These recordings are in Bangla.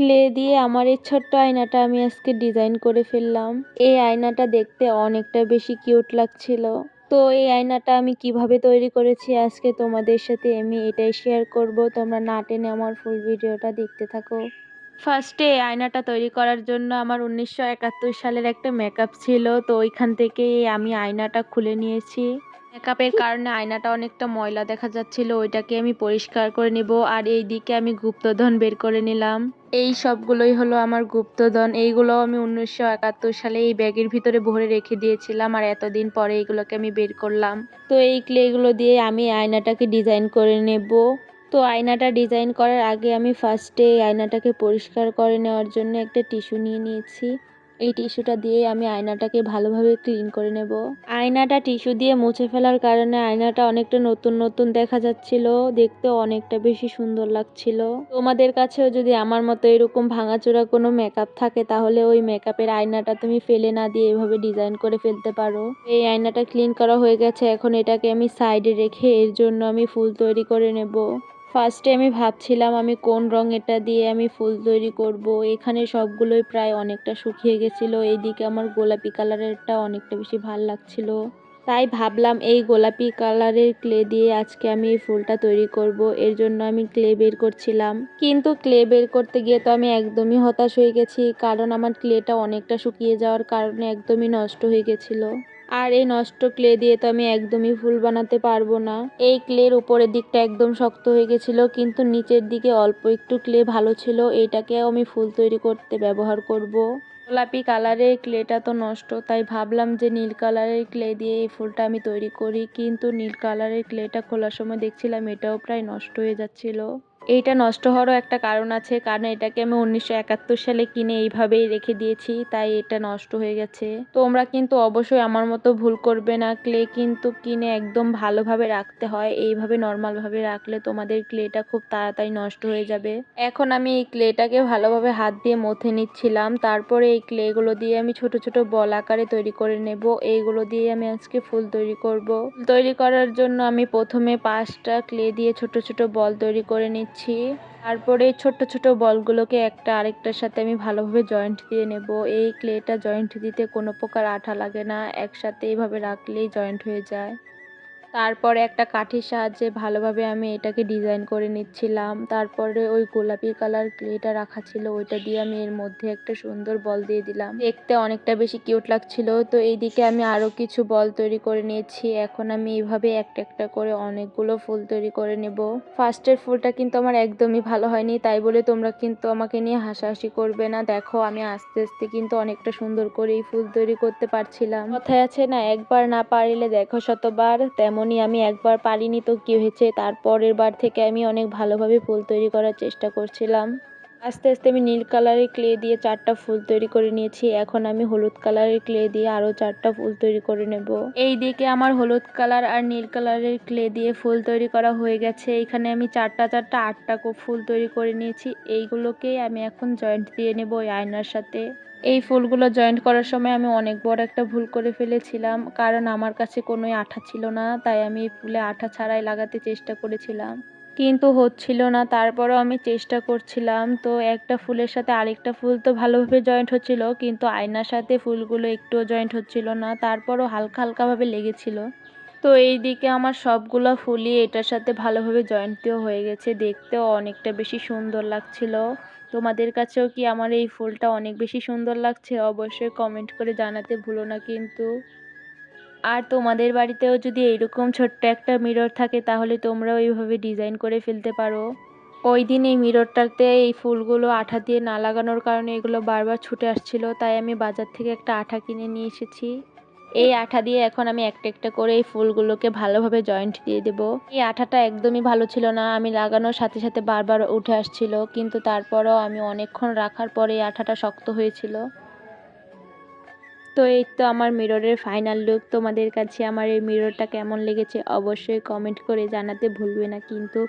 ক্লে দিয়ে আমার এই ছোট্ট আয়নাটা আমি আজকে ডিজাইন করে ফেললাম। এই আয়নাটা দেখতে অনেকটা বেশি কিউট লাগছিল। তো এই আয়নাটা আমি কিভাবে তৈরি করেছি আজকে তোমাদের সাথে আমি এটাই শেয়ার করব। তোমরা না টেনে আমার ফুল ভিডিওটা দেখতে থাকো। ফার্স্টে এই আয়নাটা তৈরি করার জন্য আমার 1971 সালের একটা মেকআপ ছিল, তো ওইখান থেকেই আমি আয়নাটা খুলে নিয়েছি। মেকআপের কারণে আয়নাটা অনেকটা ময়লা দেখা যাচ্ছিল, ওইটাকে আমি পরিষ্কার করে নিব। আর এই দিকে আমি গুপ্তধন বের করে নিলাম। এই সবগুলোই হলো আমার গুপ্তধন। এইগুলো আমি 1971 সালে এই ব্যাগের ভিতরে ভরে রেখে দিয়েছিলাম, আর এতদিন পরে এইগুলোকে আমি বের করলাম। তো এই ক্লেগুলো দিয়ে আমি আয়নাটাকে ডিজাইন করে নেব। তো আয়নাটা ডিজাইন করার আগে আমি ফার্স্টে আয়নাটাকে পরিষ্কার করে নেওয়ার জন্য একটা টিস্যু নিয়ে নিয়েছি। এই টিস্যুটা দিয়ে আমি আয়নাটাকে ভালোভাবে ক্লিন করে নেব। আয়নাটা টিস্যু দিয়ে মুছে ফেলার কারণে আয়নাটা অনেকটা নতুন নতুন দেখা যাচ্ছিল, দেখতে অনেকটা বেশি সুন্দর লাগছিল। তোমাদের কাছেও যদি আমার মতো এরকম ভাঙাচোরা কোনো মেকআপ থাকে তাহলে ওই মেকআপের আয়নাটা তুমি ফেলে না দিয়ে এভাবে ডিজাইন করে ফেলতে পারো। এই আয়নাটা ক্লিন করা হয়ে গেছে, এখন এটাকে আমি সাইডে রেখে এর জন্য আমি ফুল তৈরি করে নেব। ফার্স্টে আমি ভাবছিলাম আমি কোন রং এটা দিয়ে আমি ফুল তৈরি করব। এখানে সবগুলোই প্রায় অনেকটা শুকিয়ে গেছিলো। এইদিকে আমার গোলাপি কালারেরটা অনেকটা বেশি ভাল লাগছিল, তাই ভাবলাম এই গোলাপি কালারের ক্লে দিয়ে আজকে আমি এই ফুলটা তৈরি করব। এর জন্য আমি ক্লে বের করছিলাম, কিন্তু ক্লে বের করতে গিয়ে তো আমি একদমই হতাশ হয়ে গেছি, কারণ আমার ক্লেটা অনেকটা শুকিয়ে যাওয়ার কারণে একদমই নষ্ট হয়ে গেছিল। আর এই নষ্ট ক্লে দিয়ে তো আমি একদমই ফুল বানাতে পারবো না। এই ক্লের উপরের দিকটা একদম শক্ত হয়ে গেছিল, কিন্তু নিচের দিকে অল্প একটু ক্লে ভালো ছিল, এইটাকেও আমি ফুল তৈরি করতে ব্যবহার করব। গোলাপি কালারের ক্লেটা তো নষ্ট, তাই ভাবলাম যে নীল কালারের ক্লে দিয়ে এই ফুলটা আমি তৈরি করি, কিন্তু নীল কালারের ক্লেটা খোলার সময় দেখছিলাম এটাও প্রায় নষ্ট হয়ে যাচ্ছিল। এইটা নষ্ট হওয়ারও একটা কারণ আছে, কারণ এটাকে আমি 1971 সালে কিনে এইভাবেই রেখে দিয়েছি, তাই এটা নষ্ট হয়ে গেছে। তোমরা কিন্তু অবশ্যই আমার মতো ভুল করবে না, ক্লে কিন্তু কিনে একদম ভালোভাবে রাখতে হয়। এইভাবে নর্মালভাবে রাখলে তোমাদের ক্লেটা খুব তাড়াতাড়ি নষ্ট হয়ে যাবে। এখন আমি এই ক্লেটাকে ভালোভাবে হাত দিয়ে মথে নিচ্ছিলাম, তারপরে এই ক্লেগুলো দিয়ে আমি ছোট ছোট বল আকারে তৈরি করে নেব। এইগুলো দিয়ে আমি আজকে ফুল তৈরি করব। তৈরি করার জন্য আমি প্রথমে 5টা ক্লে দিয়ে ছোট ছোট বল তৈরি করে নিচ্ছি। তারপরে ছোট ছোট বলগুলোকে একটা আরেকটার সাথে আমি ভালোভাবে জয়েন্ট দিয়ে নেব। এই ক্লেটা জয়েন্ট দিতে কোনো প্রকার আঠা লাগে না, একসাথে এইভাবে রাখলেই জয়েন্ট হয়ে যায়। তারপরে একটা কাঠির সাহায্যে ভালোভাবে আমি এটাকে ডিজাইন করে নিচ্ছিলাম। তারপরে ওই গোলাপি কালার ক্লেটা রাখা ছিল, ওইটা দিয়ে আমি এর মধ্যে একটা সুন্দর বল দিয়ে দিলাম, দেখতে অনেকটা বেশি কিউট লাগছিল। তো এইদিকে আমি আরো কিছু বল তৈরি করে নিয়েছি। এখন আমি এইভাবে একটা একটা করে অনেকগুলো ফুল তৈরি করে নেব। ফার্স্টের ফুলটা কিন্তু আমার একদমই ভালো হয়নি, তাই বলে তোমরা কিন্তু আমাকে নিয়ে হাসাহাসি করবে না। দেখো আমি আস্তে আস্তে কিন্তু অনেকটা সুন্দর করে এই ফুল তৈরি করতে পারছিলাম। কথায় আছে না, একবার না পারিলে দেখো শতবার, তেমনই আমি একবার পারিনি তো কি হয়েছে, তারপরের বার থেকে আমি অনেক ভালোভাবে ফুল তৈরি করার চেষ্টা করছিলাম। আস্তে আস্তে আমি নীল কালারের ক্লে দিয়ে 4টা ফুল তৈরি করে নিয়েছি। এখন আমি হলুদ কালারের ক্লে দিয়ে আরো 4টা ফুল তৈরি করে নেব। এই দিকে আমার হলুদ কালার আর নীল কালারের ক্লে দিয়ে ফুল তৈরি করা হয়ে গেছে। এখানে আমি 8টা ফুল তৈরি করে নিয়েছি। এইগুলোকেই আমি এখন জয়েন্ট দিয়ে নেব ওই আয়নার সাথে। এই ফুলগুলো জয়েন্ট করার সময় আমি অনেক বড় একটা ভুল করে ফেলেছিলাম, কারণ আমার কাছে কোনো আঠা ছিল না, তাই আমি ফুলে আঠা ছাড়াই লাগাতে চেষ্টা করেছিলাম, কিন্তু হচ্ছিল না। তারপরও আমি চেষ্টা করছিলাম। তো একটা ফুলের সাথে আরেকটা ফুল তো ভালোভাবে জয়েন্ট হচ্ছিল, কিন্তু আয়নার সাথে ফুলগুলো একটুও জয়েন্ট হচ্ছিল না, তারপরও হালকা হালকাভাবে লেগেছিল। তো এই দিকে আমার সবগুলো ফুলই এটার সাথে ভালোভাবে জয়েন্টও হয়ে গেছে, দেখতেও অনেকটা বেশি সুন্দর লাগছিল। তোমাদের কাছেও কি আমার এই ফুলটা অনেক বেশি সুন্দর লাগছে? অবশ্যই কমেন্ট করে জানাতে ভুলো না কিন্তু। আর তোমাদের বাড়িতেও যদি এইরকম ছোট্ট একটা মিরর থাকে তাহলে তোমরাও এইভাবে ডিজাইন করে ফেলতে পারো। ওই দিন এই মিররটাতে এই ফুলগুলো আঠা দিয়ে না লাগানোর কারণে এগুলো বারবার ছুটে আসছিল, তাই আমি বাজার থেকে একটা আঠা কিনে নিয়ে এসেছি। এই আঠা দিয়ে এখন আমি একটা একটা করে এই ফুলগুলোকে ভালোভাবে জয়েন্ট দিয়ে দেব। এই আঠাটা একদমই ভালো ছিল না, আমি লাগানোর সাথে সাথে বারবার উঠে আসছিল, কিন্তু তারপরেও আমি অনেকক্ষণ রাখার পরে এই আঠাটা শক্ত হয়েছিল। তো এই তো আমার মিররের ফাইনাল লুক। তোমাদের কাছে আমার এই মিররটা কেমন লেগেছে অবশ্যই কমেন্ট করে জানাতে ভুলবে না কিন্তু।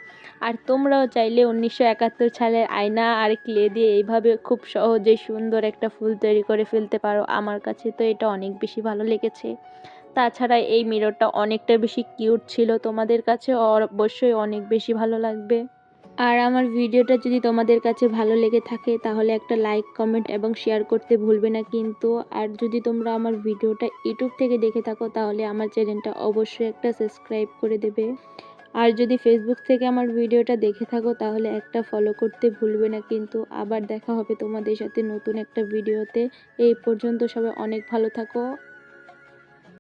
আর তোমরাও চাইলে 1971 সালের আয়না আর ক্লে দিয়ে এইভাবে খুব সহজেই সুন্দর একটা ফুল তৈরি করে ফেলতে পারো। আমার কাছে তো এটা অনেক বেশি ভালো লেগেছে। তাছাড়া এই মিররটা অনেকটা বেশি কিউট ছিল, তোমাদের কাছে অবশ্যই অনেক বেশি ভালো লাগবে। আর আমার ভিডিওটা যদি তোমাদের কাছে ভালো লেগে থাকে তাহলে একটা লাইক, কমেন্ট এবং শেয়ার করতে ভুলবে না কিন্তু। আর যদি তোমরা আমার ভিডিওটা ইউটিউব থেকে দেখে থাকো তাহলে আমার চ্যানেলটা অবশ্যই একটা সাবস্ক্রাইব করে দেবে। আর যদি ফেসবুক থেকে আমার ভিডিওটা দেখে থাকো তাহলে একটা ফলো করতে ভুলবে না কিন্তু। আবার দেখা হবে তোমাদের সাথে নতুন একটা ভিডিওতে। এই পর্যন্ত সবাই অনেক ভালো থাকো।